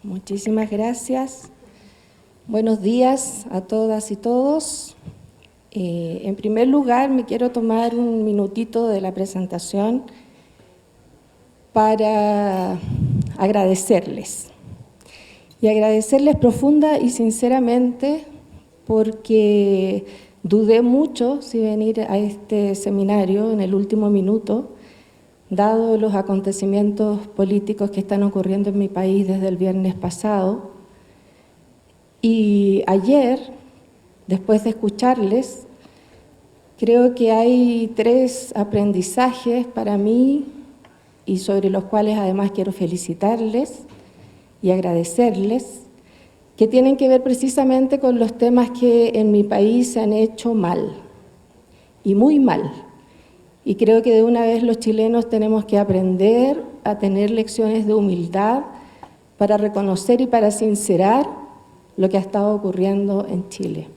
Muchísimas gracias. Buenos días a todas y todos. En primer lugar, me quiero tomar un minutito de la presentación para agradecerles. Y agradecerles profunda y sinceramente porque dudé mucho si venir a este seminario en el último minuto, dado los acontecimientos políticos que están ocurriendo en mi país desde el viernes pasado. Y ayer, después de escucharles, creo que hay 3 aprendizajes para mí y sobre los cuales además quiero felicitarles y agradecerles, que tienen que ver precisamente con los temas que en mi país se han hecho mal, y muy mal. Y creo que de una vez los chilenos tenemos que aprender a tener lecciones de humildad para reconocer y para sincerar lo que ha estado ocurriendo en Chile.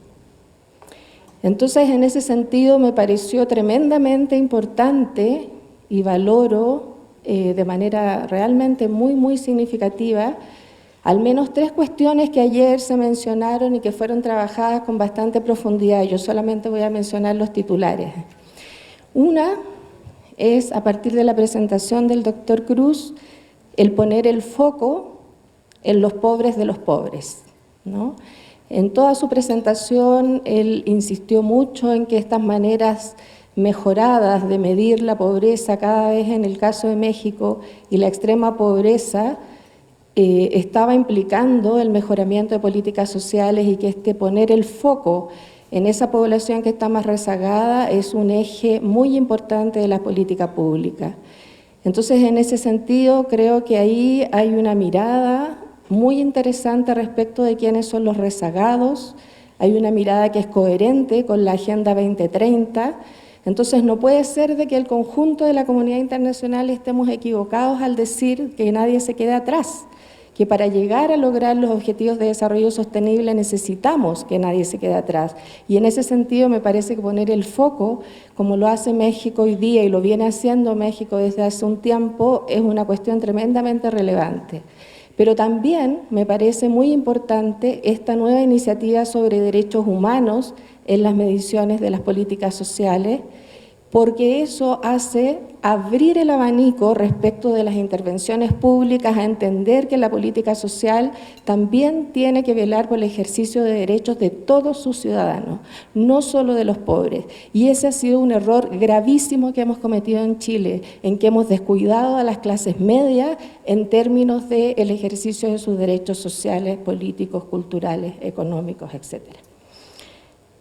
Entonces, en ese sentido, me pareció tremendamente importante y valoro de manera realmente muy significativa al menos 3 cuestiones que ayer se mencionaron y que fueron trabajadas con bastante profundidad. Yo solamente voy a mencionar los titulares. Una es, a partir de la presentación del doctor Cruz, el poner el foco en los pobres de los pobres, ¿no? En toda su presentación, él insistió mucho en que estas maneras mejoradas de medir la pobreza, cada vez en el caso de México, y la extrema pobreza, estaba implicando el mejoramiento de políticas sociales y que poner el foco en esa población que está más rezagada es un eje muy importante de la política pública. Entonces, en ese sentido, creo que ahí hay una mirada muy interesante respecto de quiénes son los rezagados, hay una mirada que es coherente con la Agenda 2030, entonces no puede ser de que el conjunto de la comunidad internacional estemos equivocados al decir que nadie se quede atrás, que para llegar a lograr los objetivos de desarrollo sostenible necesitamos que nadie se quede atrás. Y en ese sentido me parece que poner el foco, como lo hace México hoy día y lo viene haciendo México desde hace un tiempo, es una cuestión tremendamente relevante. Pero también me parece muy importante esta nueva iniciativa sobre derechos humanos en las mediciones de las políticas sociales, porque eso hace abrir el abanico respecto de las intervenciones públicas a entender que la política social también tiene que velar por el ejercicio de derechos de todos sus ciudadanos, no solo de los pobres. Y ese ha sido un error gravísimo que hemos cometido en Chile, en que hemos descuidado a las clases medias en términos del ejercicio de sus derechos sociales, políticos, culturales, económicos, etcétera.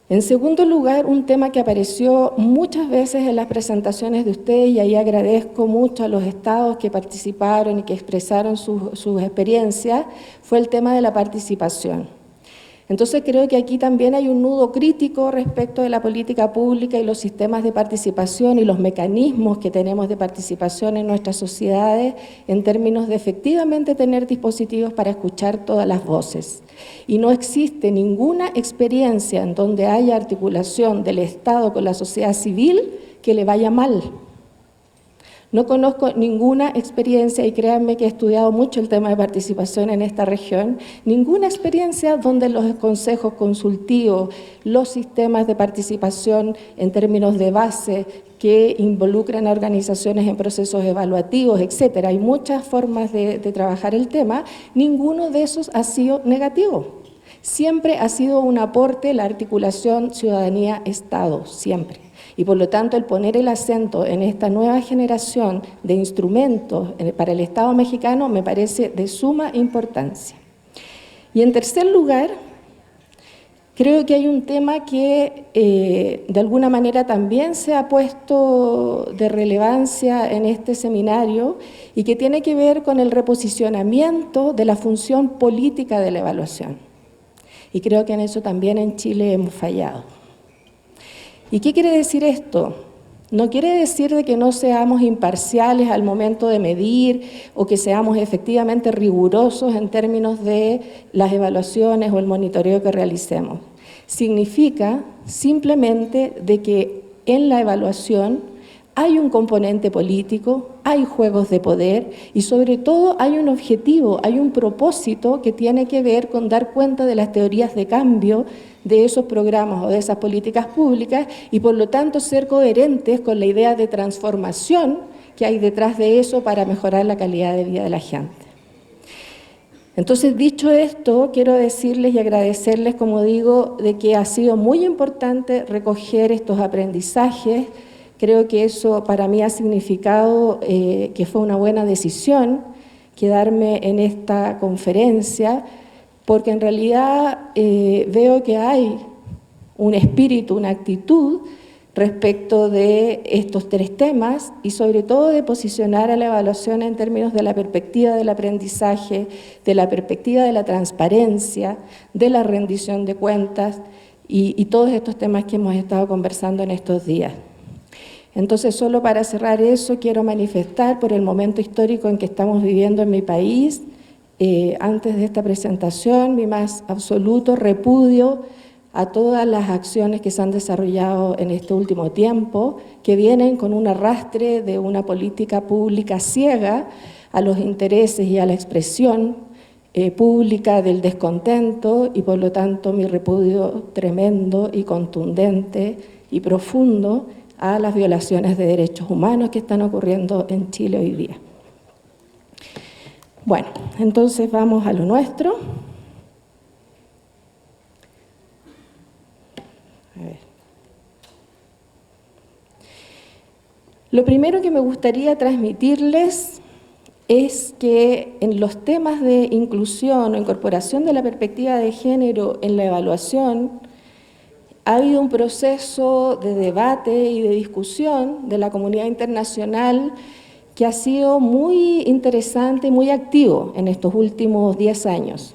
En segundo lugar, un tema que apareció muchas veces en las presentaciones de ustedes, y ahí agradezco mucho a los estados que participaron y que expresaron sus experiencias, fue el tema de la participación. Entonces creo que aquí también hay un nudo crítico respecto de la política pública y los sistemas de participación y los mecanismos que tenemos de participación en nuestras sociedades en términos de efectivamente tener dispositivos para escuchar todas las voces. Y no existe ninguna experiencia en donde haya articulación del Estado con la sociedad civil que le vaya mal. No conozco ninguna experiencia, y créanme que he estudiado mucho el tema de participación en esta región, ninguna experiencia donde los consejos consultivos, los sistemas de participación en términos de base que involucran a organizaciones en procesos evaluativos, etcétera, hay muchas formas de trabajar el tema, ninguno de esos ha sido negativo. Siempre ha sido un aporte la articulación ciudadanía-Estado, siempre. Y por lo tanto, el poner el acento en esta nueva generación de instrumentos para el Estado mexicano me parece de suma importancia. Y en tercer lugar, creo que hay un tema que de alguna manera también se ha puesto de relevancia en este seminario y que tiene que ver con el reposicionamiento de la función política de la evaluación. Y creo que en eso también en Chile hemos fallado. ¿Y qué quiere decir esto? No quiere decir de que no seamos imparciales al momento de medir o que seamos efectivamente rigurosos en términos de las evaluaciones o el monitoreo que realicemos. Significa simplemente de que en la evaluación hay un componente político, hay juegos de poder y sobre todo hay un objetivo, hay un propósito que tiene que ver con dar cuenta de las teorías de cambio de esos programas o de esas políticas públicas y por lo tanto ser coherentes con la idea de transformación que hay detrás de eso para mejorar la calidad de vida de la gente. Entonces, dicho esto, quiero decirles y agradecerles, como digo, de que ha sido muy importante recoger estos aprendizajes. Creo que eso para mí ha significado que fue una buena decisión quedarme en esta conferencia, porque en realidad veo que hay un espíritu, una actitud respecto de estos tres temas y sobre todo de posicionar a la evaluación en términos de la perspectiva del aprendizaje, de la perspectiva de la transparencia, de la rendición de cuentas y todos estos temas que hemos estado conversando en estos días. Entonces, solo para cerrar eso, quiero manifestar por el momento histórico en que estamos viviendo en mi país, antes de esta presentación, mi más absoluto repudio a todas las acciones que se han desarrollado en este último tiempo, que vienen con un arrastre de una política pública ciega a los intereses y a la expresión pública del descontento y por lo tanto mi repudio tremendo y contundente y profundo a las violaciones de derechos humanos que están ocurriendo en Chile hoy día. Bueno, entonces vamos a lo nuestro. A ver. Lo primero que me gustaría transmitirles es que en los temas de inclusión o incorporación de la perspectiva de género en la evaluación, ha habido un proceso de debate y de discusión de la comunidad internacional que ha sido muy interesante y muy activo en estos últimos 10 años.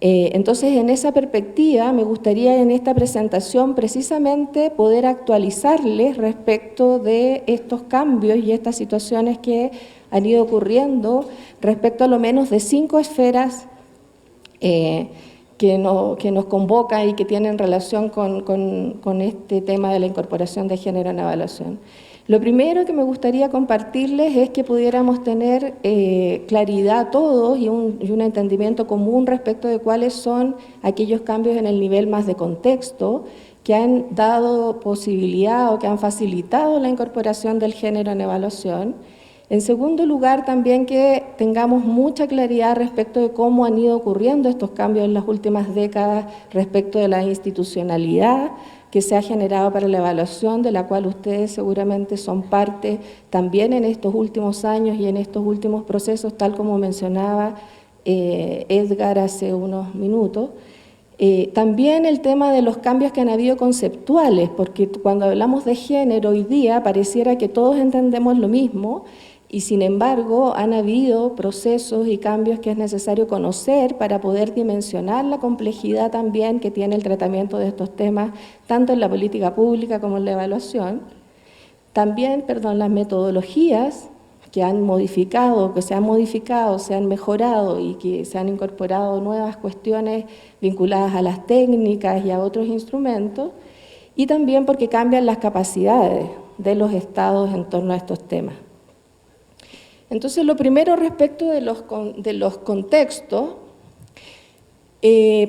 Entonces, en esa perspectiva, me gustaría en esta presentación precisamente poder actualizarles respecto de estos cambios y estas situaciones que han ido ocurriendo respecto a lo menos de 5 esferas que nos convocan y que tienen relación con este tema de la incorporación de género en la evaluación. Lo primero que me gustaría compartirles es que pudiéramos tener claridad todos y un entendimiento común respecto de cuáles son aquellos cambios en el nivel más de contexto que han dado posibilidad o que han facilitado la incorporación del género en evaluación. En segundo lugar, también que tengamos mucha claridad respecto de cómo han ido ocurriendo estos cambios en las últimas décadas respecto de la institucionalidad que se ha generado para la evaluación, de la cual ustedes seguramente son parte también en estos últimos años y en estos últimos procesos, tal como mencionaba Edgar hace unos minutos. También el tema de los cambios que han habido conceptuales, porque cuando hablamos de género hoy día pareciera que todos entendemos lo mismo, y sin embargo han habido procesos y cambios que es necesario conocer para poder dimensionar la complejidad también que tiene el tratamiento de estos temas, tanto en la política pública como en la evaluación. También, las metodologías que han modificado, se han mejorado y que se han incorporado nuevas cuestiones vinculadas a las técnicas y a otros instrumentos, y también porque cambian las capacidades de los estados en torno a estos temas. Entonces, lo primero respecto de los contextos,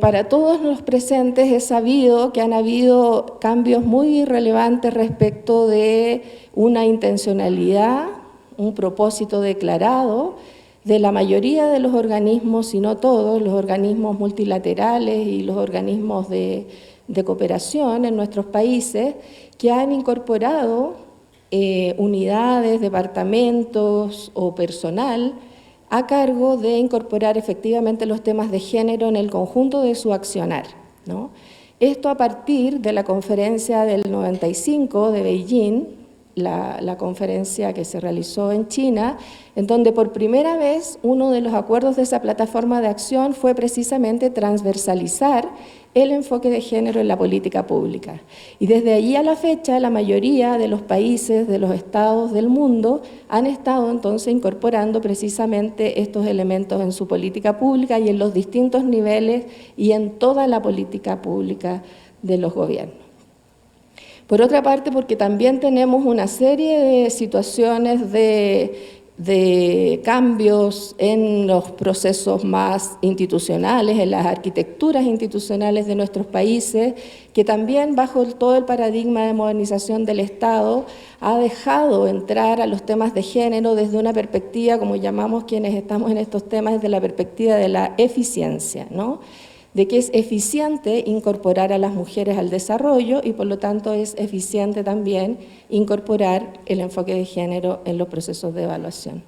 para todos los presentes es sabido que han habido cambios muy relevantes respecto de una intencionalidad, un propósito declarado de la mayoría de los organismos, si no todos, los organismos multilaterales y los organismos de cooperación en nuestros países, que han incorporado unidades, departamentos o personal a cargo de incorporar efectivamente los temas de género en el conjunto de su accionar, ¿no? Esto a partir de la conferencia del 95 de Beijing, la conferencia que se realizó en China, en donde por primera vez uno de los acuerdos de esa plataforma de acción fue precisamente transversalizar el enfoque de género en la política pública. Y desde allí a la fecha, la mayoría de los países, de los estados del mundo, han estado entonces incorporando precisamente estos elementos en su política pública y en los distintos niveles y en toda la política pública de los gobiernos. Por otra parte, porque también tenemos una serie de situaciones de cambios en los procesos más institucionales, en las arquitecturas institucionales de nuestros países, que también bajo todo el paradigma de modernización del Estado ha dejado entrar a los temas de género desde una perspectiva, como llamamos quienes estamos en estos temas, desde la perspectiva de la eficiencia, ¿no? De que es eficiente incorporar a las mujeres al desarrollo y por lo tanto es eficiente también incorporar el enfoque de género en los procesos de evaluación.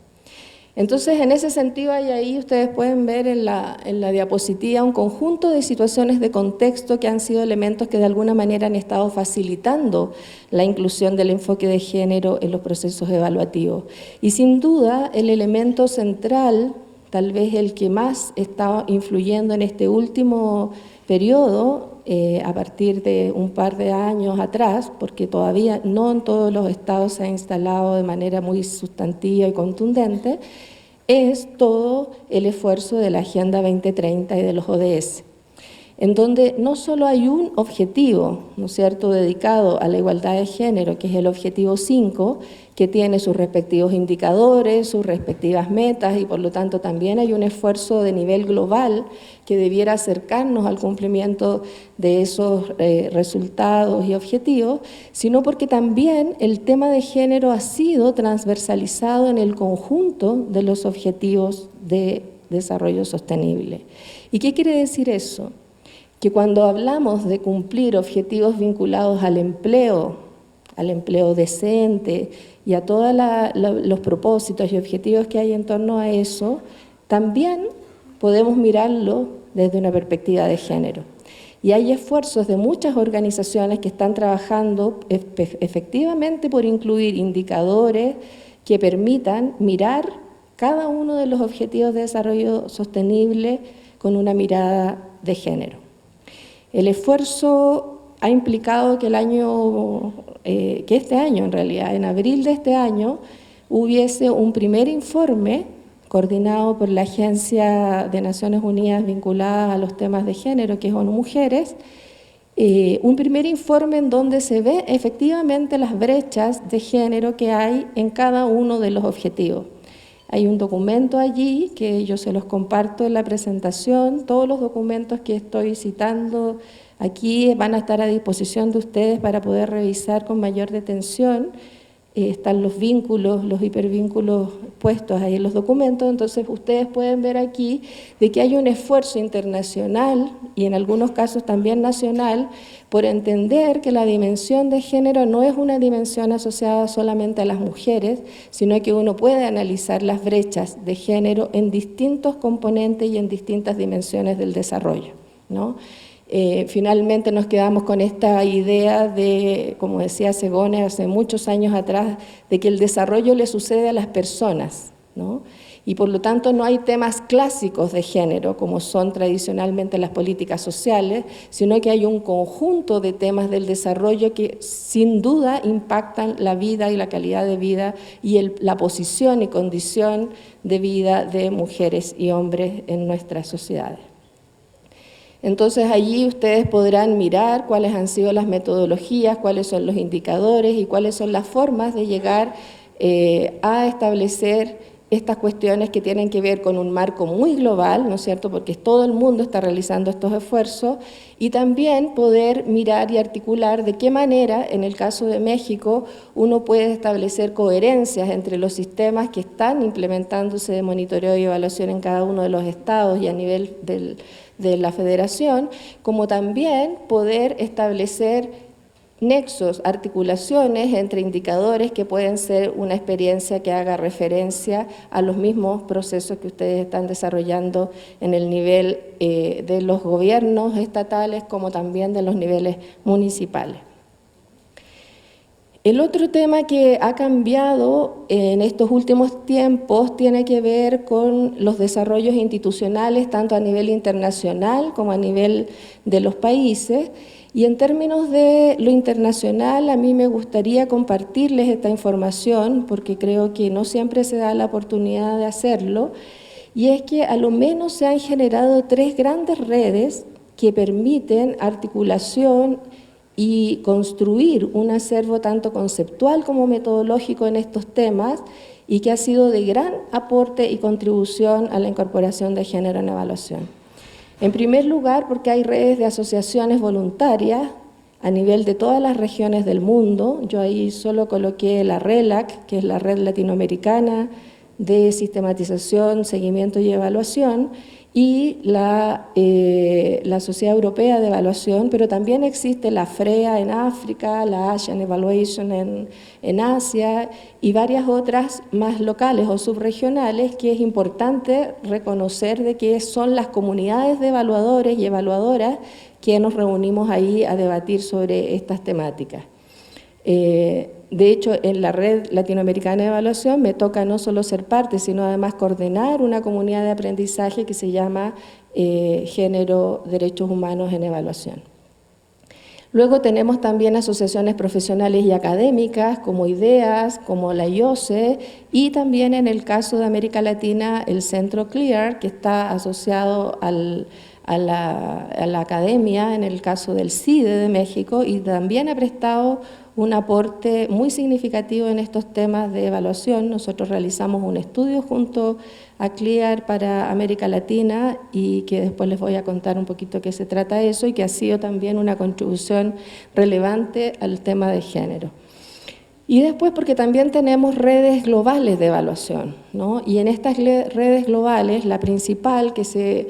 Entonces, en ese sentido, ahí ustedes pueden ver en la diapositiva un conjunto de situaciones de contexto que han sido elementos que de alguna manera han estado facilitando la inclusión del enfoque de género en los procesos evaluativos. Y sin duda, el elemento central, tal vez el que más está influyendo en este último periodo, a partir de un par de años atrás, porque todavía no en todos los estados se ha instalado de manera muy sustantiva y contundente, es todo el esfuerzo de la Agenda 2030 y de los ODS, en donde no solo hay un objetivo, ¿no es cierto?, dedicado a la igualdad de género, que es el objetivo 5, que tiene sus respectivos indicadores, sus respectivas metas, y por lo tanto también hay un esfuerzo de nivel global que debiera acercarnos al cumplimiento de esos resultados y objetivos, sino porque también el tema de género ha sido transversalizado en el conjunto de los objetivos de desarrollo sostenible. ¿Y qué quiere decir eso? Que cuando hablamos de cumplir objetivos vinculados al empleo decente y a todos los propósitos y objetivos que hay en torno a eso, también podemos mirarlo desde una perspectiva de género. Y hay esfuerzos de muchas organizaciones que están trabajando efectivamente por incluir indicadores que permitan mirar cada uno de los objetivos de desarrollo sostenible con una mirada de género. El esfuerzo ha implicado que este año, en realidad, en abril de este año, hubiese un primer informe coordinado por la Agencia de Naciones Unidas vinculada a los temas de género, que es ONU Mujeres, un primer informe en donde se ve efectivamente las brechas de género que hay en cada uno de los objetivos. Hay un documento allí que yo se los comparto en la presentación. Todos los documentos que estoy citando aquí van a estar a disposición de ustedes para poder revisar con mayor detención. Están los vínculos, los hipervínculos puestos ahí en los documentos, entonces ustedes pueden ver aquí de que hay un esfuerzo internacional y en algunos casos también nacional por entender que la dimensión de género no es una dimensión asociada solamente a las mujeres, sino que uno puede analizar las brechas de género en distintos componentes y en distintas dimensiones del desarrollo, ¿no? Finalmente nos quedamos con esta idea de, como decía Segone hace muchos años atrás, de que el desarrollo le sucede a las personas, ¿no? Y por lo tanto no hay temas clásicos de género, como son tradicionalmente las políticas sociales, sino que hay un conjunto de temas del desarrollo que sin duda impactan la vida y la calidad de vida y la posición y condición de vida de mujeres y hombres en nuestras sociedades. Entonces allí ustedes podrán mirar cuáles han sido las metodologías, cuáles son los indicadores y cuáles son las formas de llegar a establecer estas cuestiones que tienen que ver con un marco muy global, ¿no es cierto?, porque todo el mundo está realizando estos esfuerzos, y también poder mirar y articular de qué manera, en el caso de México, uno puede establecer coherencias entre los sistemas que están implementándose de monitoreo y evaluación en cada uno de los estados y a nivel de la federación, como también poder establecer nexos, articulaciones entre indicadores que pueden ser una experiencia que haga referencia a los mismos procesos que ustedes están desarrollando en el nivel de los gobiernos estatales como también de los niveles municipales. El otro tema que ha cambiado en estos últimos tiempos tiene que ver con los desarrollos institucionales, tanto a nivel internacional como a nivel de los países. Y en términos de lo internacional, a mí me gustaría compartirles esta información, porque creo que no siempre se da la oportunidad de hacerlo, y es que a lo menos se han generado 3 grandes redes que permiten articulación y construir un acervo tanto conceptual como metodológico en estos temas y que ha sido de gran aporte y contribución a la incorporación de género en evaluación. En primer lugar, porque hay redes de asociaciones voluntarias a nivel de todas las regiones del mundo. Yo ahí solo coloqué la RELAC, que es la Red Latinoamericana de Sistematización, Seguimiento y Evaluación, y la Sociedad Europea de Evaluación, pero también existe la FREA en África, la Asian Evaluation en Asia y varias otras más locales o subregionales que es importante reconocer de que son las comunidades de evaluadores y evaluadoras que nos reunimos ahí a debatir sobre estas temáticas. De hecho, en la Red Latinoamericana de Evaluación me toca no solo ser parte, sino además coordinar una comunidad de aprendizaje que se llama Género, Derechos Humanos en Evaluación. Luego tenemos también asociaciones profesionales y académicas como IDEAS, como la IOSE, y también en el caso de América Latina el Centro CLEAR, que está asociado a la academia, en el caso del CIDE de México, y también ha prestado un aporte muy significativo en estos temas de evaluación. Nosotros realizamos un estudio junto a CLEAR para América Latina y que después les voy a contar un poquito qué se trata eso y que ha sido también una contribución relevante al tema de género. Y después porque también tenemos redes globales de evaluación, ¿no? Y en estas redes globales, la principal que se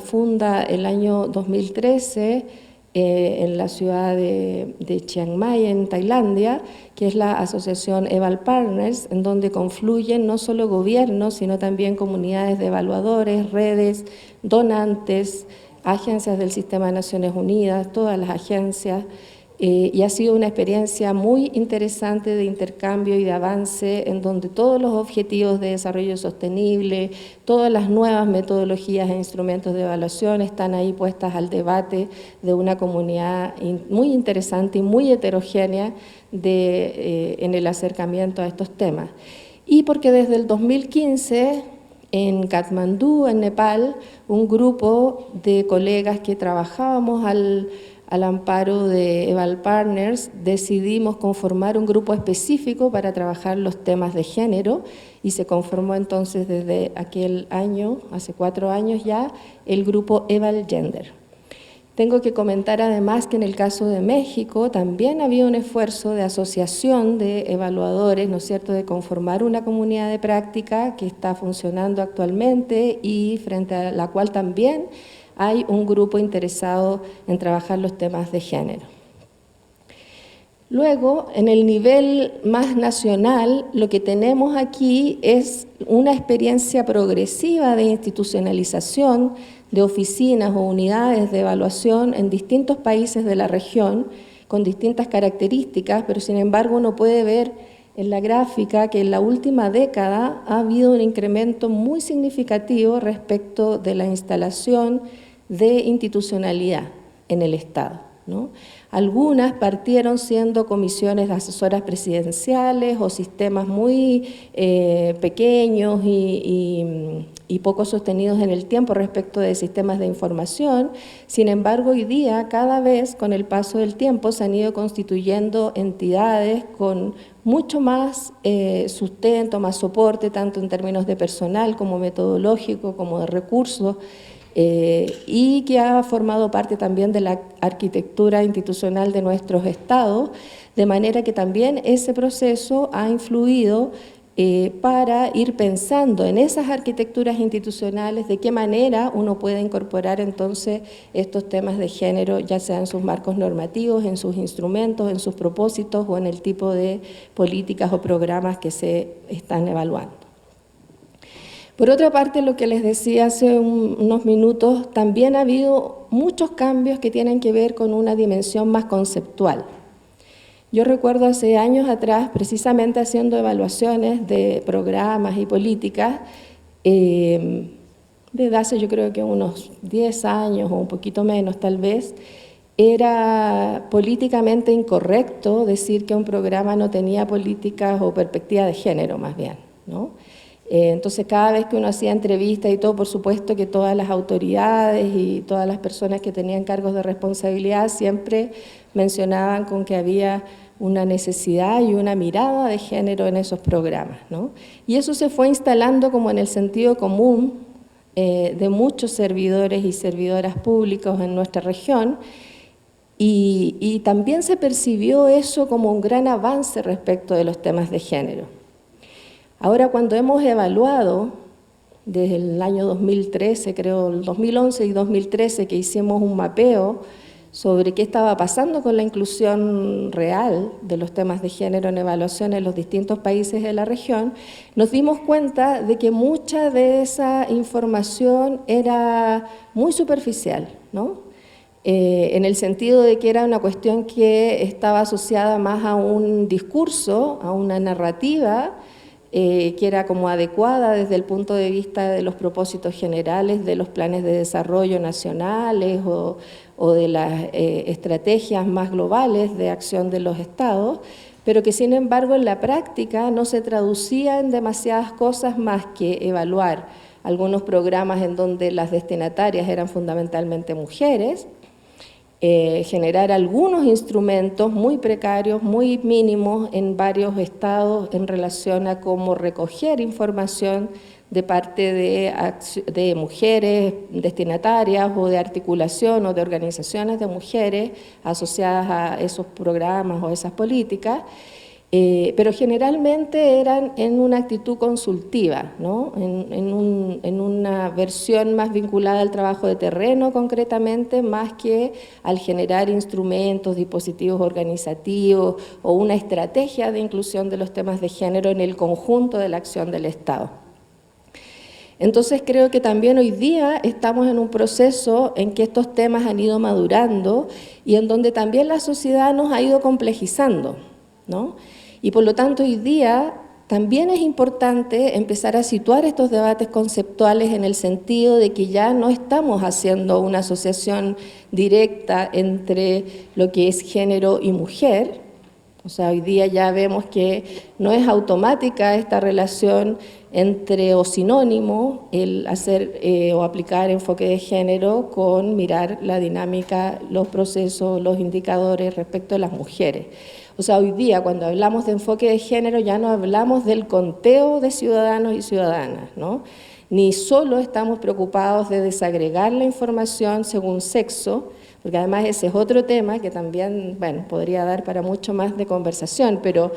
funda el año 2013 en la ciudad de Chiang Mai, en Tailandia, que es la asociación Eval Partners, en donde confluyen no solo gobiernos, sino también comunidades de evaluadores, redes, donantes, agencias del Sistema de Naciones Unidas, todas las agencias, y ha sido una experiencia muy interesante de intercambio y de avance en donde todos los objetivos de desarrollo sostenible, todas las nuevas metodologías e instrumentos de evaluación están ahí puestas al debate de una comunidad muy interesante y muy heterogénea en el acercamiento a estos temas. Y porque desde el 2015 en Katmandú, en Nepal, un grupo de colegas que trabajábamos al amparo de Eval Partners, decidimos conformar un grupo específico para trabajar los temas de género y se conformó entonces desde aquel año, hace 4 años ya, el grupo Eval Gender. Tengo que comentar además que en el caso de México también había un esfuerzo de asociación de evaluadores, ¿no es cierto?, de conformar una comunidad de práctica que está funcionando actualmente y frente a la cual también hay un grupo interesado en trabajar los temas de género. Luego, en el nivel más nacional, lo que tenemos aquí es una experiencia progresiva de institucionalización de oficinas o unidades de evaluación en distintos países de la región, con distintas características, pero sin embargo uno puede ver en la gráfica que en la última década ha habido un incremento muy significativo respecto de la instalación de institucionalidad en el Estado, ¿no? Algunas partieron siendo comisiones de asesoras presidenciales o sistemas muy pequeños y poco sostenidos en el tiempo respecto de sistemas de información. Sin embargo, hoy día, cada vez con el paso del tiempo, se han ido constituyendo entidades con mucho más sustento, más soporte, tanto en términos de personal como metodológico, como de recursos, y que ha formado parte también de la arquitectura institucional de nuestros estados, de manera que también ese proceso ha influido para ir pensando en esas arquitecturas institucionales, de qué manera uno puede incorporar entonces estos temas de género, ya sea en sus marcos normativos, en sus instrumentos, en sus propósitos o en el tipo de políticas o programas que se están evaluando. Por otra parte, lo que les decía hace unos minutos, también ha habido muchos cambios que tienen que ver con una dimensión más conceptual. Yo recuerdo hace años atrás, precisamente haciendo evaluaciones de programas y políticas, desde hace yo creo que unos 10 años o un poquito menos tal vez, era políticamente incorrecto decir que un programa no tenía políticas o perspectiva de género más bien, ¿no? Entonces, cada vez que uno hacía entrevistas y todo, por supuesto que todas las autoridades y todas las personas que tenían cargos de responsabilidad siempre mencionaban con que había una necesidad y una mirada de género en esos programas, ¿no? Y eso se fue instalando como en el sentido común de muchos servidores y servidoras públicos en nuestra región, y también se percibió eso como un gran avance respecto de los temas de género. Ahora, cuando hemos evaluado, desde el año 2013, creo, el 2011 y 2013, que hicimos un mapeo sobre qué estaba pasando con la inclusión real de los temas de género en evaluación en los distintos países de la región, nos dimos cuenta de que mucha de esa información era muy superficial, ¿no? En el sentido de que era una cuestión que estaba asociada más a un discurso, a una narrativa, que era como adecuada desde el punto de vista de los propósitos generales de los planes de desarrollo nacionales o de las estrategias más globales de acción de los estados, pero que sin embargo en la práctica no se traducía en demasiadas cosas más que evaluar algunos programas en donde las destinatarias eran fundamentalmente mujeres, generar algunos instrumentos muy precarios, muy mínimos en varios estados en relación a cómo recoger información de parte de mujeres destinatarias o de articulación o de organizaciones de mujeres asociadas a esos programas o esas políticas, pero generalmente eran en una actitud consultiva, ¿no? en una versión más vinculada al trabajo de terreno concretamente, más que al generar instrumentos, dispositivos organizativos o una estrategia de inclusión de los temas de género en el conjunto de la acción del Estado. Entonces creo que también hoy día estamos en un proceso en que estos temas han ido madurando y en donde también la sociedad nos ha ido complejizando, ¿no? Y por lo tanto hoy día también es importante empezar a situar estos debates conceptuales en el sentido de que ya no estamos haciendo una asociación directa entre lo que es género y mujer. O sea, hoy día ya vemos que no es automática esta relación entre o sinónimo el hacer o aplicar enfoque de género con mirar la dinámica, los procesos, los indicadores respecto de las mujeres. O sea, hoy día cuando hablamos de enfoque de género ya no hablamos del conteo de ciudadanos y ciudadanas, ¿no? Ni solo estamos preocupados de desagregar la información según sexo, porque además ese es otro tema que también, bueno, podría dar para mucho más de conversación, pero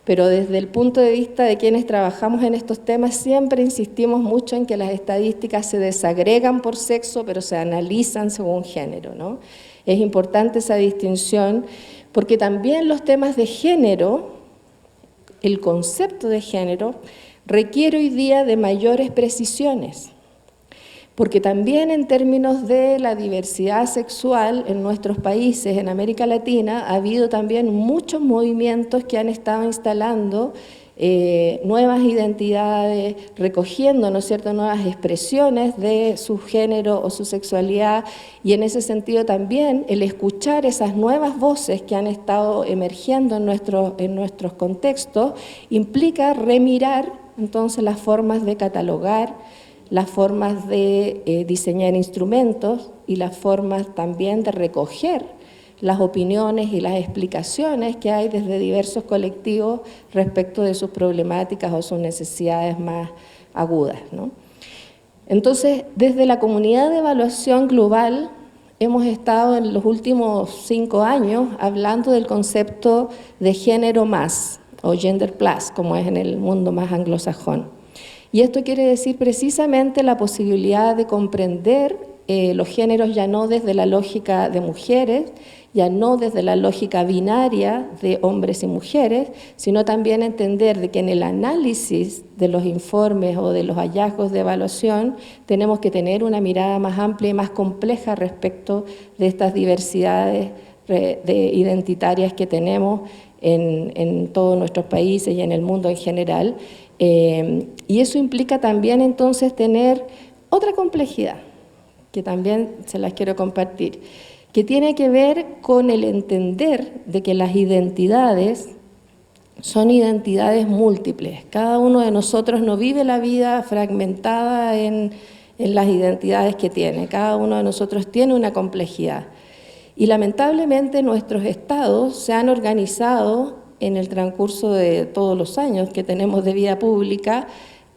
desde el punto de vista de quienes trabajamos en estos temas siempre insistimos mucho en que las estadísticas se desagregan por sexo, pero se analizan según género, ¿no? Es importante esa distinción porque también los temas de género, el concepto de género, requiere hoy día de mayores precisiones. Porque también en términos de la diversidad sexual en nuestros países, en América Latina, ha habido también muchos movimientos que han estado instalando nuevas identidades, recogiendo, ¿no es cierto?, nuevas expresiones de su género o su sexualidad, y en ese sentido también el escuchar esas nuevas voces que han estado emergiendo en nuestros contextos implica remirar entonces las formas de catalogar, las formas de diseñar instrumentos y las formas también de recoger las opiniones y las explicaciones que hay desde diversos colectivos respecto de sus problemáticas o sus necesidades más agudas, ¿no? Entonces, desde la comunidad de evaluación global hemos estado en los últimos 5 años hablando del concepto de género más o gender plus, como es en el mundo más anglosajón. Y esto quiere decir precisamente la posibilidad de comprender los géneros ya no desde la lógica de mujeres, ya no desde la lógica binaria de hombres y mujeres, sino también entender de que en el análisis de los informes o de los hallazgos de evaluación tenemos que tener una mirada más amplia y más compleja respecto de estas diversidades identitarias que tenemos en todos nuestros países y en el mundo en general. Y eso implica también entonces tener otra complejidad, que también se las quiero compartir, que tiene que ver con el entender de que las identidades son identidades múltiples. Cada uno de nosotros no vive la vida fragmentada en las identidades que tiene. Cada uno de nosotros tiene una complejidad. Y lamentablemente nuestros estados se han organizado en el transcurso de todos los años que tenemos de vida pública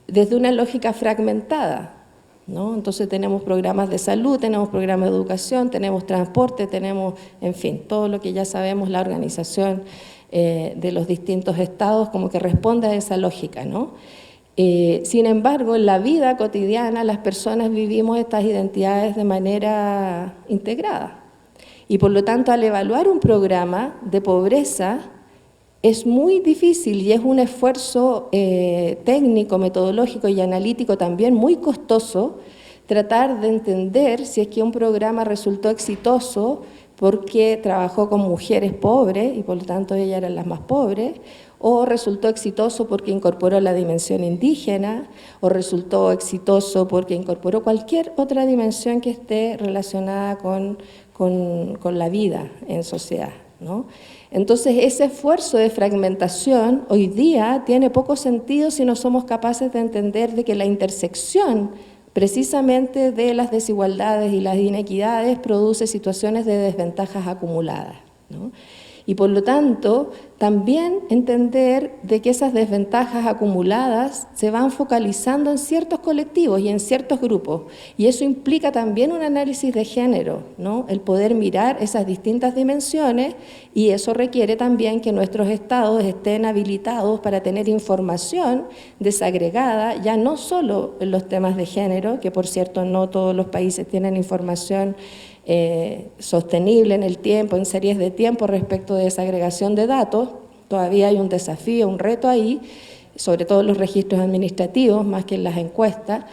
desde una lógica fragmentada, ¿no? Entonces tenemos programas de salud, tenemos programas de educación, tenemos transporte, tenemos, en fin, todo lo que ya sabemos, la organización de los distintos estados como que responde a esa lógica, ¿no? Sin embargo, en la vida cotidiana las personas vivimos estas identidades de manera integrada. Y por lo tanto, al evaluar un programa de pobreza, es muy difícil y es un esfuerzo técnico, metodológico y analítico también muy costoso tratar de entender si es que un programa resultó exitoso porque trabajó con mujeres pobres y por lo tanto ellas eran las más pobres, o resultó exitoso porque incorporó la dimensión indígena, o resultó exitoso porque incorporó cualquier otra dimensión que esté relacionada con la vida en sociedad, ¿no? Entonces, ese esfuerzo de fragmentación hoy día tiene poco sentido si no somos capaces de entender de que la intersección precisamente de las desigualdades y las inequidades produce situaciones de desventajas acumuladas, ¿no? Y por lo tanto, también entender de que esas desventajas acumuladas se van focalizando en ciertos colectivos y en ciertos grupos. Y eso implica también un análisis de género, ¿no? El poder mirar esas distintas dimensiones, y eso requiere también que nuestros estados estén habilitados para tener información desagregada, ya no solo en los temas de género, que por cierto no todos los países tienen información sostenible en el tiempo, en series de tiempo respecto de esa agregación de datos. Todavía hay un desafío, un reto ahí, sobre todo en los registros administrativos, más que en las encuestas,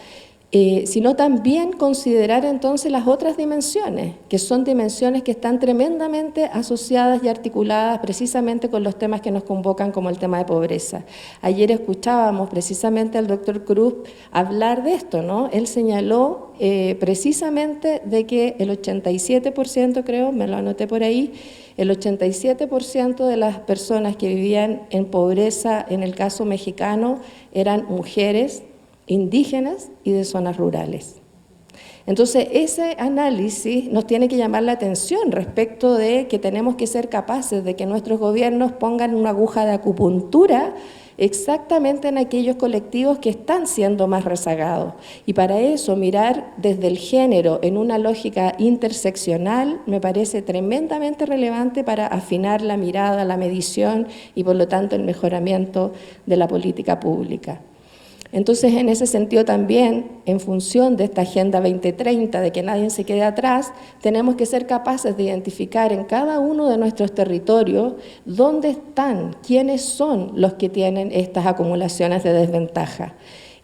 sino también considerar entonces las otras dimensiones, que son dimensiones que están tremendamente asociadas y articuladas precisamente con los temas que nos convocan, como el tema de pobreza. Ayer escuchábamos precisamente al doctor Cruz hablar de esto, ¿no? Él señaló precisamente de que el 87%, creo, me lo anoté por ahí, el 87% de las personas que vivían en pobreza, en el caso mexicano, eran mujeres, indígenas y de zonas rurales. Entonces, ese análisis nos tiene que llamar la atención respecto de que tenemos que ser capaces de que nuestros gobiernos pongan una aguja de acupuntura exactamente en aquellos colectivos que están siendo más rezagados. Y para eso, mirar desde el género en una lógica interseccional me parece tremendamente relevante para afinar la mirada, la medición y, por lo tanto, el mejoramiento de la política pública. Entonces, en ese sentido también, en función de esta Agenda 2030, de que nadie se quede atrás, tenemos que ser capaces de identificar en cada uno de nuestros territorios dónde están, quiénes son los que tienen estas acumulaciones de desventaja.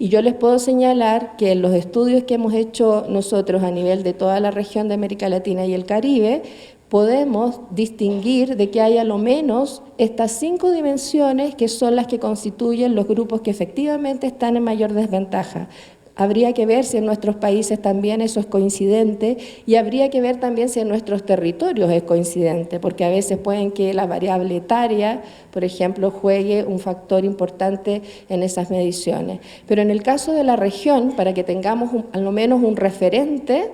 Y yo les puedo señalar que en los estudios que hemos hecho nosotros a nivel de toda la región de América Latina y el Caribe, podemos distinguir de que hay a lo menos estas 5 dimensiones que son las que constituyen los grupos que efectivamente están en mayor desventaja. Habría que ver si en nuestros países también eso es coincidente, y habría que ver también si en nuestros territorios es coincidente, porque a veces pueden que la variable etaria, por ejemplo, juegue un factor importante en esas mediciones. Pero en el caso de la región, para que tengamos al menos un referente,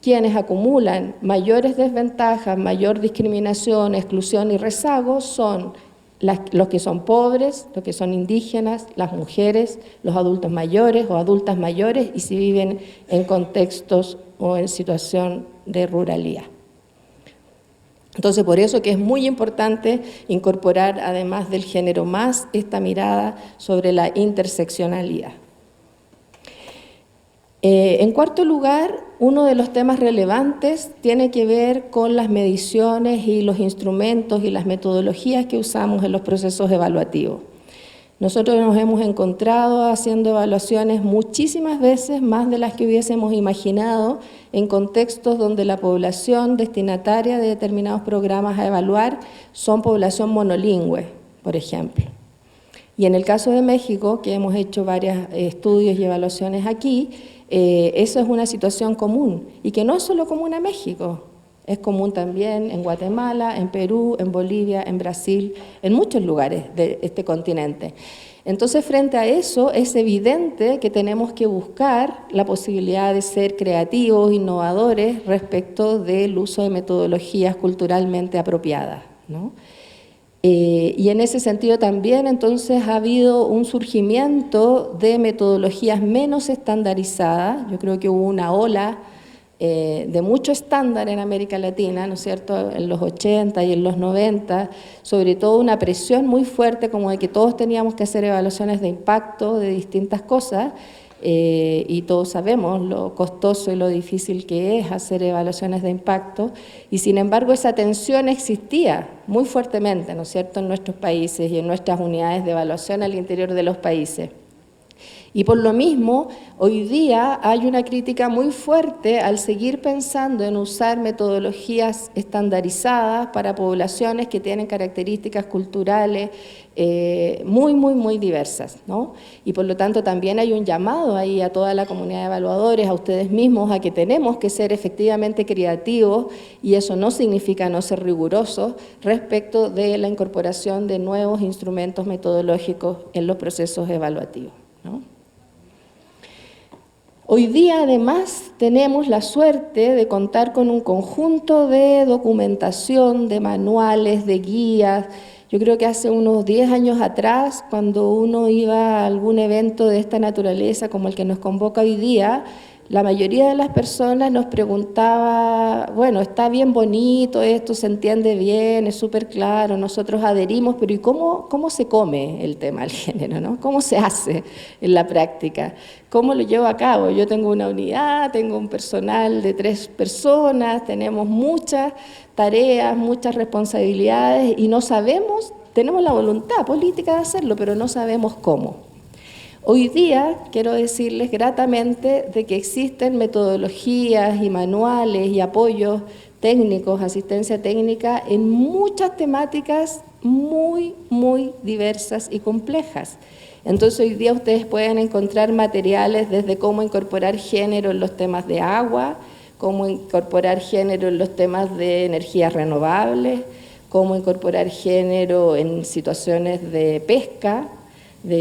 quienes acumulan mayores desventajas, mayor discriminación, exclusión y rezago son los que son pobres, los que son indígenas, las mujeres, los adultos mayores o adultas mayores, y si viven en contextos o en situación de ruralidad. Entonces, por eso que es muy importante incorporar, además del género más, esta mirada sobre la interseccionalidad. En cuarto lugar, uno de los temas relevantes tiene que ver con las mediciones y los instrumentos y las metodologías que usamos en los procesos evaluativos. Nosotros nos hemos encontrado haciendo evaluaciones muchísimas veces, más de las que hubiésemos imaginado, en contextos donde la población destinataria de determinados programas a evaluar son población monolingüe, por ejemplo. Y en el caso de México, que hemos hecho varios estudios y evaluaciones aquí, eso es una situación común, y que no es solo común a México. Es común también en Guatemala, en Perú, en Bolivia, en Brasil, en muchos lugares de este continente. Entonces, frente a eso, es evidente que tenemos que buscar la posibilidad de ser creativos, innovadores respecto del uso de metodologías culturalmente apropiadas, ¿no? Y en ese sentido también entonces ha habido un surgimiento de metodologías menos estandarizadas. Yo creo que hubo una ola de mucho estándar en América Latina, ¿no es cierto?, en los 80 y en los 90, sobre todo una presión muy fuerte como de que todos teníamos que hacer evaluaciones de impacto de distintas cosas, y todos sabemos lo costoso y lo difícil que es hacer evaluaciones de impacto, y sin embargo esa tensión existía muy fuertemente, ¿no es cierto?, en nuestros países y en nuestras unidades de evaluación al interior de los países. Y por lo mismo, hoy día hay una crítica muy fuerte al seguir pensando en usar metodologías estandarizadas para poblaciones que tienen características culturales muy diversas, ¿no? Y por lo tanto también hay un llamado ahí a toda la comunidad de evaluadores, a ustedes mismos, a que tenemos que ser efectivamente creativos, y eso no significa no ser rigurosos respecto de la incorporación de nuevos instrumentos metodológicos en los procesos evaluativos, ¿no? Hoy día, además, tenemos la suerte de contar con un conjunto de documentación, de manuales, de guías. Yo creo que hace unos 10 años atrás, cuando uno iba a algún evento de esta naturaleza, como el que nos convoca hoy día, la mayoría de las personas nos preguntaba, bueno, está bien bonito esto, se entiende bien, es súper claro, nosotros adherimos, pero ¿y cómo se come el tema del género, ¿no? ¿Cómo se hace en la práctica? ¿Cómo lo llevo a cabo? Yo tengo una unidad, tengo un personal de 3 personas, tenemos muchas tareas, muchas responsabilidades y no sabemos, tenemos la voluntad política de hacerlo, pero no sabemos cómo. Hoy día quiero decirles gratamente de que existen metodologías y manuales y apoyos técnicos, asistencia técnica en muchas temáticas muy diversas y complejas. Entonces hoy día ustedes pueden encontrar materiales desde cómo incorporar género en los temas de agua, cómo incorporar género en los temas de energías renovables, cómo incorporar género en situaciones de pesca,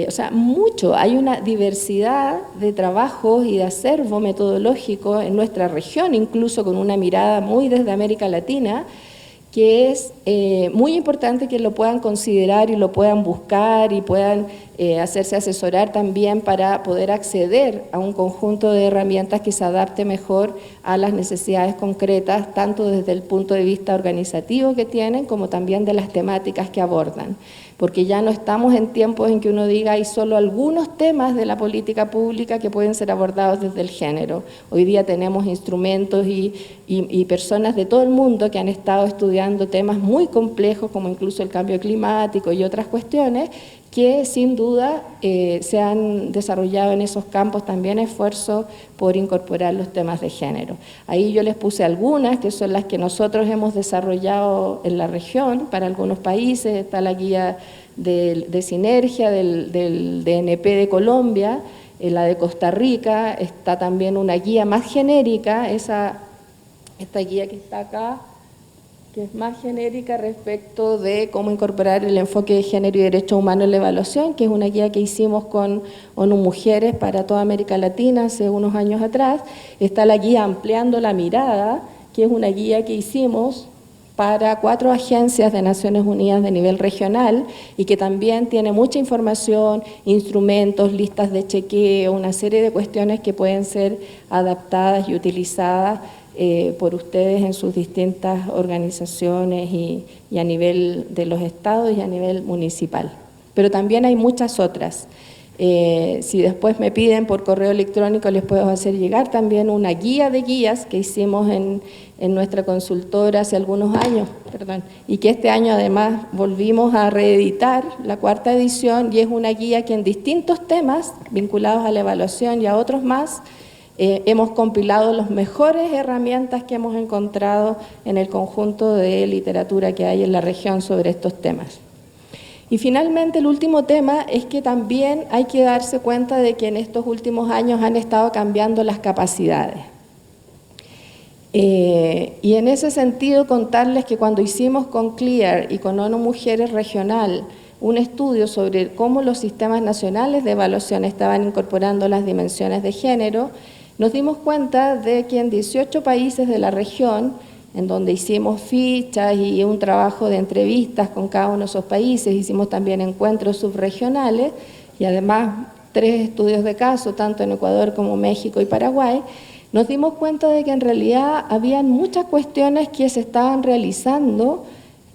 o sea, mucho. Hay una diversidad de trabajos y de acervo metodológico en nuestra región, incluso con una mirada muy desde América Latina, que es muy importante que lo puedan considerar y lo puedan buscar y puedan hacerse asesorar también para poder acceder a un conjunto de herramientas que se adapte mejor a las necesidades concretas, tanto desde el punto de vista organizativo que tienen, como también de las temáticas que abordan. Porque ya no estamos en tiempos en que uno diga hay solo algunos temas de la política pública que pueden ser abordados desde el género. Hoy día tenemos instrumentos y personas de todo el mundo que han estado estudiando temas muy complejos, como incluso el cambio climático y otras cuestiones, que sin duda se han desarrollado en esos campos también esfuerzos por incorporar los temas de género. Ahí yo les puse algunas, que son las que nosotros hemos desarrollado en la región, para algunos países. Está la guía de sinergia del DNP de Colombia, la de Costa Rica, está también una guía más genérica, esta guía que está acá, que es más genérica respecto de cómo incorporar el enfoque de género y derechos humanos en la evaluación, que es una guía que hicimos con ONU Mujeres para toda América Latina hace unos años atrás. Está la guía Ampliando la Mirada, que es una guía que hicimos para 4 agencias de Naciones Unidas de nivel regional y que también tiene mucha información, instrumentos, listas de chequeo, una serie de cuestiones que pueden ser adaptadas y utilizadas por ustedes en sus distintas organizaciones y a nivel de los estados y a nivel municipal. Pero también hay muchas otras. Si después me piden por correo electrónico, les puedo hacer llegar también una guía de guías que hicimos en nuestra consultora hace algunos años, y que este año además volvimos a reeditar la 4ª edición, y es una guía que en distintos temas vinculados a la evaluación y a otros más, hemos compilado las mejores herramientas que hemos encontrado en el conjunto de literatura que hay en la región sobre estos temas. Y finalmente el último tema es que también hay que darse cuenta de que en estos últimos años han estado cambiando las capacidades. Y en ese sentido contarles que cuando hicimos con CLEAR y con ONU Mujeres Regional un estudio sobre cómo los sistemas nacionales de evaluación estaban incorporando las dimensiones de género, nos dimos cuenta de que en 18 países de la región, en donde hicimos fichas y un trabajo de entrevistas con cada uno de esos países, hicimos también encuentros subregionales y además 3 estudios de caso, tanto en Ecuador como México y Paraguay, nos dimos cuenta de que en realidad habían muchas cuestiones que se estaban realizando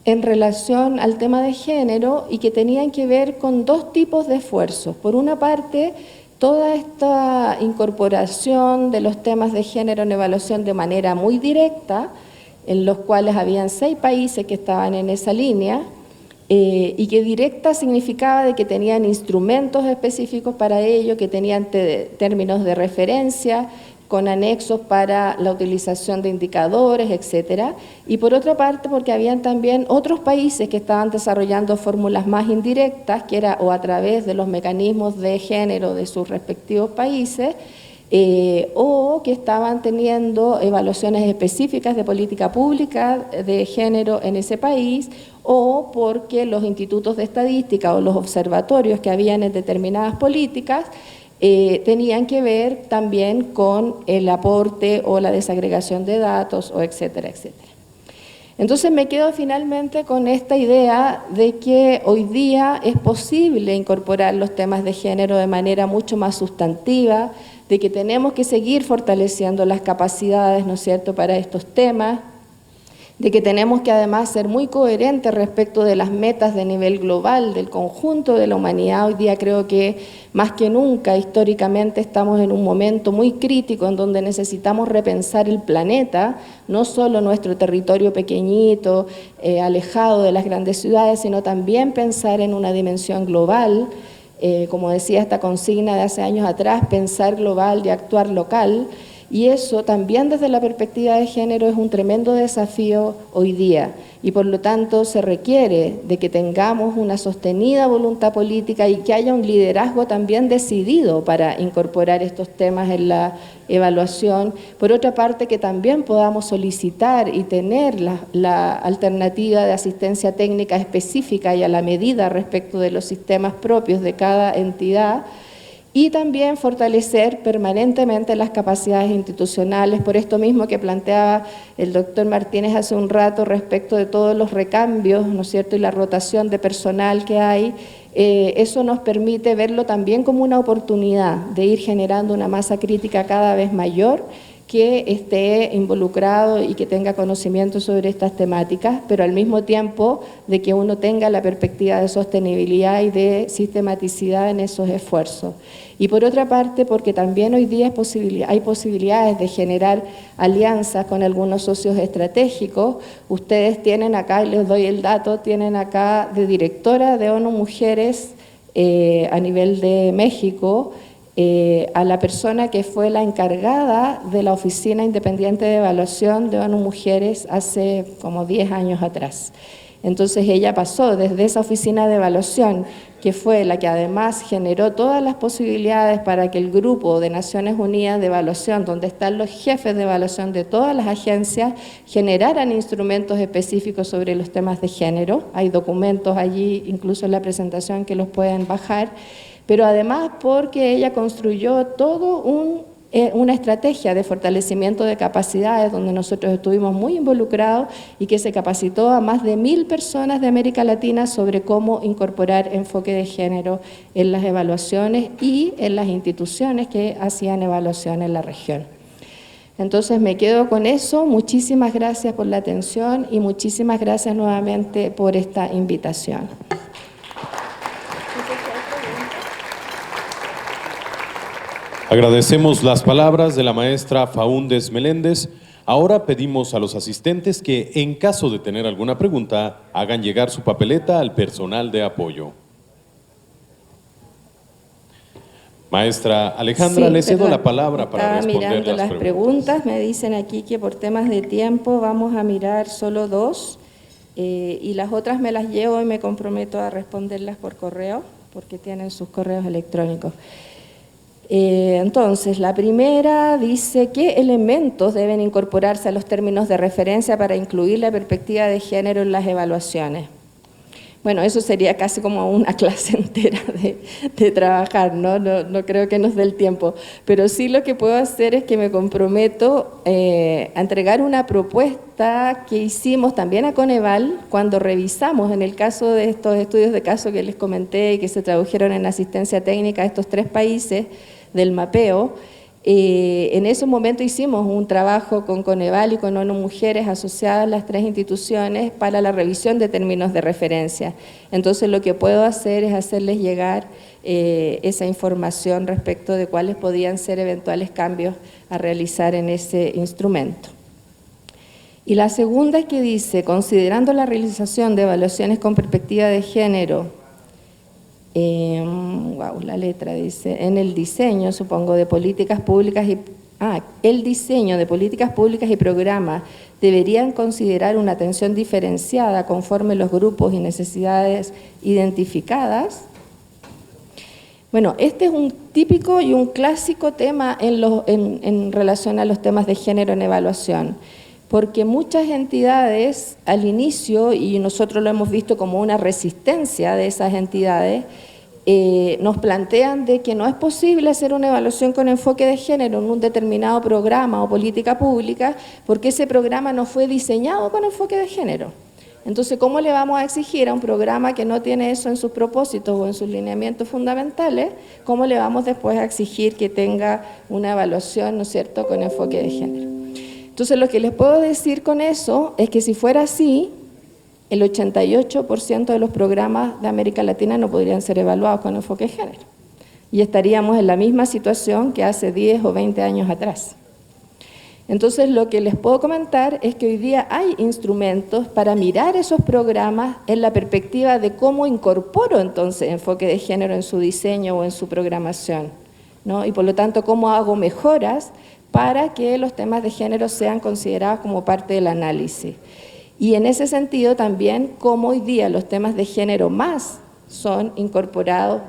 en relación al tema de género y que tenían que ver con 2 tipos de esfuerzos. Por una parte, toda esta incorporación de los temas de género en evaluación de manera muy directa, en los cuales habían 6 países que estaban en esa línea, y que directa significaba de que tenían instrumentos específicos para ello, que tenían términos de referencia, con anexos para la utilización de indicadores, etcétera. Y por otra parte, porque habían también otros países que estaban desarrollando fórmulas más indirectas, que era o a través de los mecanismos de género de sus respectivos países, o que estaban teniendo evaluaciones específicas de política pública de género en ese país, o porque los institutos de estadística o los observatorios que habían en determinadas políticas tenían que ver también con el aporte o la desagregación de datos, o etcétera, etcétera. Entonces me quedo finalmente con esta idea de que hoy día es posible incorporar los temas de género de manera mucho más sustantiva, de que tenemos que seguir fortaleciendo las capacidades, ¿no es cierto?, para estos temas, de que tenemos que además ser muy coherentes respecto de las metas de nivel global del conjunto de la humanidad. Hoy día creo que más que nunca históricamente estamos en un momento muy crítico en donde necesitamos repensar el planeta, no solo nuestro territorio pequeñito, alejado de las grandes ciudades, sino también pensar en una dimensión global, como decía esta consigna de hace años atrás, pensar global y actuar local. Y eso también desde la perspectiva de género es un tremendo desafío hoy día y por lo tanto se requiere de que tengamos una sostenida voluntad política y que haya un liderazgo también decidido para incorporar estos temas en la evaluación. Por otra parte, que también podamos solicitar y tener la alternativa de asistencia técnica específica y a la medida respecto de los sistemas propios de cada entidad, y también fortalecer permanentemente las capacidades institucionales, por esto mismo que planteaba el doctor Martínez hace un rato respecto de todos los recambios, ¿no es cierto?, y la rotación de personal que hay. Eso nos permite verlo también como una oportunidad de ir generando una masa crítica cada vez mayor que esté involucrado y que tenga conocimiento sobre estas temáticas, pero al mismo tiempo de que uno tenga la perspectiva de sostenibilidad y de sistematicidad en esos esfuerzos. Y por otra parte, porque también hoy día hay posibilidades de generar alianzas con algunos socios estratégicos. Ustedes tienen acá, y les doy el dato, tienen acá de directora de ONU Mujeres a nivel de México, a la persona que fue la encargada de la Oficina Independiente de Evaluación de ONU Mujeres hace como 10 años atrás. Entonces ella pasó desde esa oficina de evaluación, que fue la que además generó todas las posibilidades para que el grupo de Naciones Unidas de Evaluación, donde están los jefes de evaluación de todas las agencias, generaran instrumentos específicos sobre los temas de género. Hay documentos allí, incluso en la presentación, que los pueden bajar, pero además porque ella construyó todo una estrategia de fortalecimiento de capacidades donde nosotros estuvimos muy involucrados y que se capacitó a más de 1000 personas de América Latina sobre cómo incorporar enfoque de género en las evaluaciones y en las instituciones que hacían evaluación en la región. Entonces me quedo con eso. Muchísimas gracias por la atención y muchísimas gracias nuevamente por esta invitación. Agradecemos las palabras de la maestra Faúndez Meléndez. Ahora pedimos a los asistentes que, en caso de tener alguna pregunta, hagan llegar su papeleta al personal de apoyo. Maestra Alejandra, Sí, le cedo la palabra para responder mirando las preguntas. Me dicen aquí que por temas de tiempo vamos a mirar solo 2 y las otras me las llevo y me comprometo a responderlas por correo porque tienen sus correos electrónicos. Entonces, la primera dice qué elementos deben incorporarse a los términos de referencia para incluir la perspectiva de género en las evaluaciones. Bueno, eso sería casi como una clase entera de trabajar, ¿no? No creo que nos dé el tiempo, pero sí lo que puedo hacer es que me comprometo a entregar una propuesta que hicimos también a Coneval cuando revisamos, en el caso de estos estudios de caso que les comenté y que se tradujeron en asistencia técnica a estos 3 países del mapeo. En ese momento hicimos un trabajo con Coneval y con ONU Mujeres asociadas a las 3 instituciones para la revisión de términos de referencia. Entonces lo que puedo hacer es hacerles llegar esa información respecto de cuáles podían ser eventuales cambios a realizar en ese instrumento. Y la segunda es que dice, considerando la realización de evaluaciones con perspectiva de género, la letra dice, en el diseño, supongo, de políticas públicas el diseño de políticas públicas y programas deberían considerar una atención diferenciada conforme los grupos y necesidades identificadas. Bueno, este es un típico y un clásico tema en relación a los temas de género en evaluación, porque muchas entidades al inicio, y nosotros lo hemos visto como una resistencia de esas entidades, nos plantean de que no es posible hacer una evaluación con enfoque de género en un determinado programa o política pública porque ese programa no fue diseñado con enfoque de género. Entonces, ¿cómo le vamos a exigir a un programa que no tiene eso en sus propósitos o en sus lineamientos fundamentales? ¿Cómo le vamos después a exigir que tenga una evaluación, ¿no es cierto?, con enfoque de género? Entonces, lo que les puedo decir con eso es que si fuera así, el 88% de los programas de América Latina no podrían ser evaluados con enfoque de género. Y estaríamos en la misma situación que hace 10 o 20 años atrás. Entonces, lo que les puedo comentar es que hoy día hay instrumentos para mirar esos programas en la perspectiva de cómo incorporo entonces enfoque de género en su diseño o en su programación, ¿no? Y por lo tanto, cómo hago mejoras para que los temas de género sean considerados como parte del análisis. Y en ese sentido también cómo hoy día los temas de género más son incorporados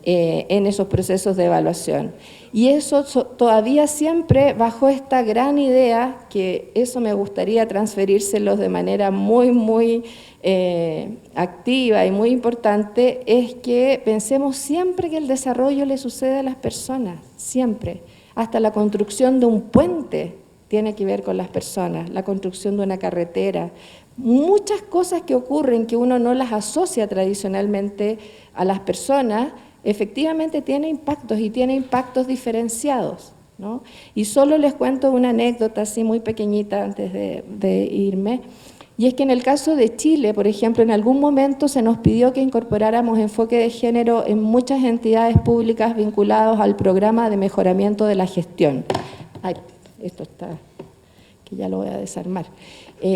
en esos procesos de evaluación. Y eso todavía siempre bajo esta gran idea, que eso me gustaría transferírselos de manera muy activa y muy importante, es que pensemos siempre que el desarrollo le sucede a las personas, siempre. Hasta la construcción de un puente tiene que ver con las personas, la construcción de una carretera. Muchas cosas que ocurren que uno no las asocia tradicionalmente a las personas, efectivamente tiene impactos y tiene impactos diferenciados, ¿no? Y solo les cuento una anécdota así muy pequeñita antes de irme, y es que en el caso de Chile, por ejemplo, en algún momento se nos pidió que incorporáramos enfoque de género en muchas entidades públicas vinculadas al programa de mejoramiento de la gestión. Ay, esto está, que ya lo voy a desarmar.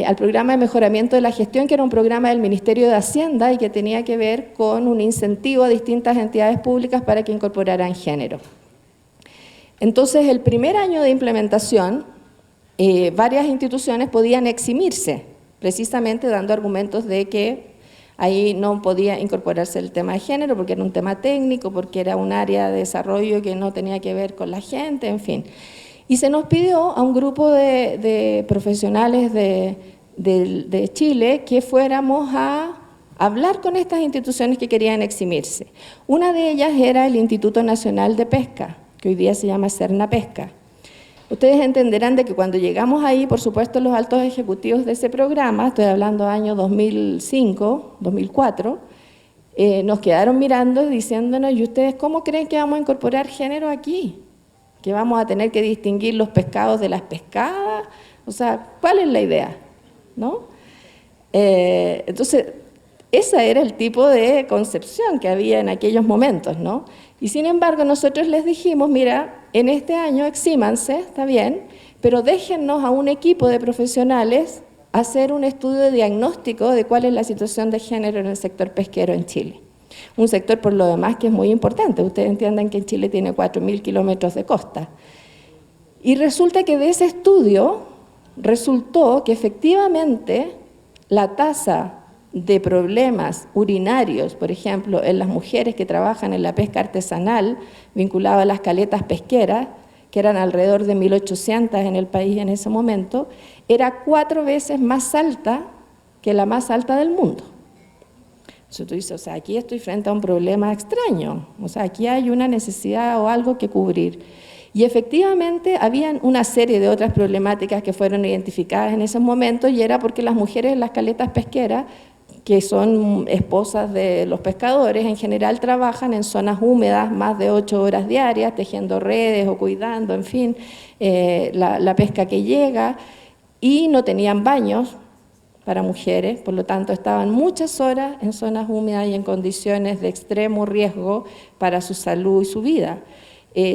Al programa de mejoramiento de la gestión, que era un programa del Ministerio de Hacienda y que tenía que ver con un incentivo a distintas entidades públicas para que incorporaran género. Entonces, el primer año de implementación, varias instituciones podían eximirse, precisamente dando argumentos de que ahí no podía incorporarse el tema de género porque era un tema técnico, porque era un área de desarrollo que no tenía que ver con la gente, en fin. Y se nos pidió a un grupo de profesionales de Chile que fuéramos a hablar con estas instituciones que querían eximirse. Una de ellas era el Instituto Nacional de Pesca, que hoy día se llama Cernapesca. Ustedes entenderán de que cuando llegamos ahí, por supuesto, los altos ejecutivos de ese programa, estoy hablando año 2005, 2004, nos quedaron mirando diciéndonos, ¿y ustedes cómo creen que vamos a incorporar género aquí? ¿Que vamos a tener que distinguir los pescados de las pescadas? O sea, ¿cuál es la idea? ¿No? Entonces, ese era el tipo de concepción que había en aquellos momentos, ¿no? Y sin embargo, nosotros les dijimos, mira, en este año exímanse, está bien, pero déjennos a un equipo de profesionales hacer un estudio de diagnóstico de cuál es la situación de género en el sector pesquero en Chile. Un sector, por lo demás, que es muy importante. Ustedes entiendan que en Chile tiene 4.000 kilómetros de costa. Y resulta que de ese estudio resultó que efectivamente la tasa de problemas urinarios, por ejemplo, en las mujeres que trabajan en la pesca artesanal, vinculada a las caletas pesqueras, que eran alrededor de 1.800 en el país en ese momento, era 4 veces más alta que la más alta del mundo. Entonces tú dices, o sea, aquí estoy frente a un problema extraño, o sea, aquí hay una necesidad o algo que cubrir. Y efectivamente habían una serie de otras problemáticas que fueron identificadas en ese momento, y era porque las mujeres en las caletas pesqueras, que son esposas de los pescadores, en general trabajan en zonas húmedas más de 8 horas diarias, tejiendo redes o cuidando, en fin, la pesca que llega, y no tenían baños para mujeres, por lo tanto estaban muchas horas en zonas húmedas y en condiciones de extremo riesgo para su salud y su vida.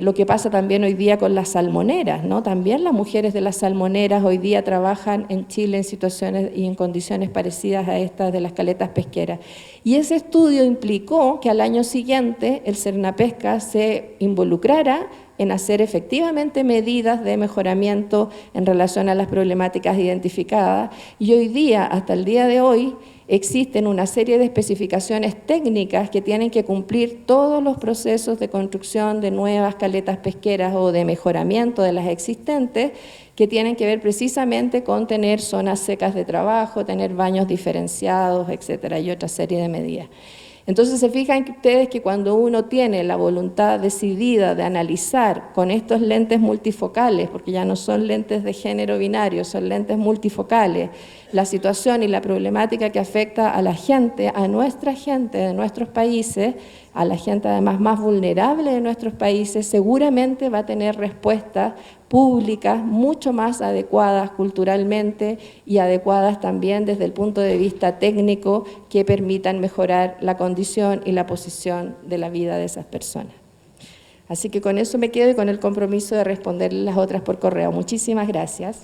Lo que pasa también hoy día con las salmoneras, ¿no? También las mujeres de las salmoneras hoy día trabajan en Chile en situaciones y en condiciones parecidas a estas de las caletas pesqueras. Y ese estudio implicó que al año siguiente el Sernapesca se involucrara en hacer efectivamente medidas de mejoramiento en relación a las problemáticas identificadas, y hoy día, hasta el día de hoy, existen una serie de especificaciones técnicas que tienen que cumplir todos los procesos de construcción de nuevas caletas pesqueras o de mejoramiento de las existentes, que tienen que ver precisamente con tener zonas secas de trabajo, tener baños diferenciados, etcétera, y otra serie de medidas. Entonces se fijan ustedes que cuando uno tiene la voluntad decidida de analizar con estos lentes multifocales, porque ya no son lentes de género binario, son lentes multifocales, la situación y la problemática que afecta a la gente, a nuestra gente de nuestros países, a la gente además más vulnerable de nuestros países, seguramente va a tener respuestas públicas mucho más adecuadas culturalmente y adecuadas también desde el punto de vista técnico, que permitan mejorar la condición y la posición de la vida de esas personas. Así que con eso me quedo, y con el compromiso de responderles las otras por correo. Muchísimas gracias.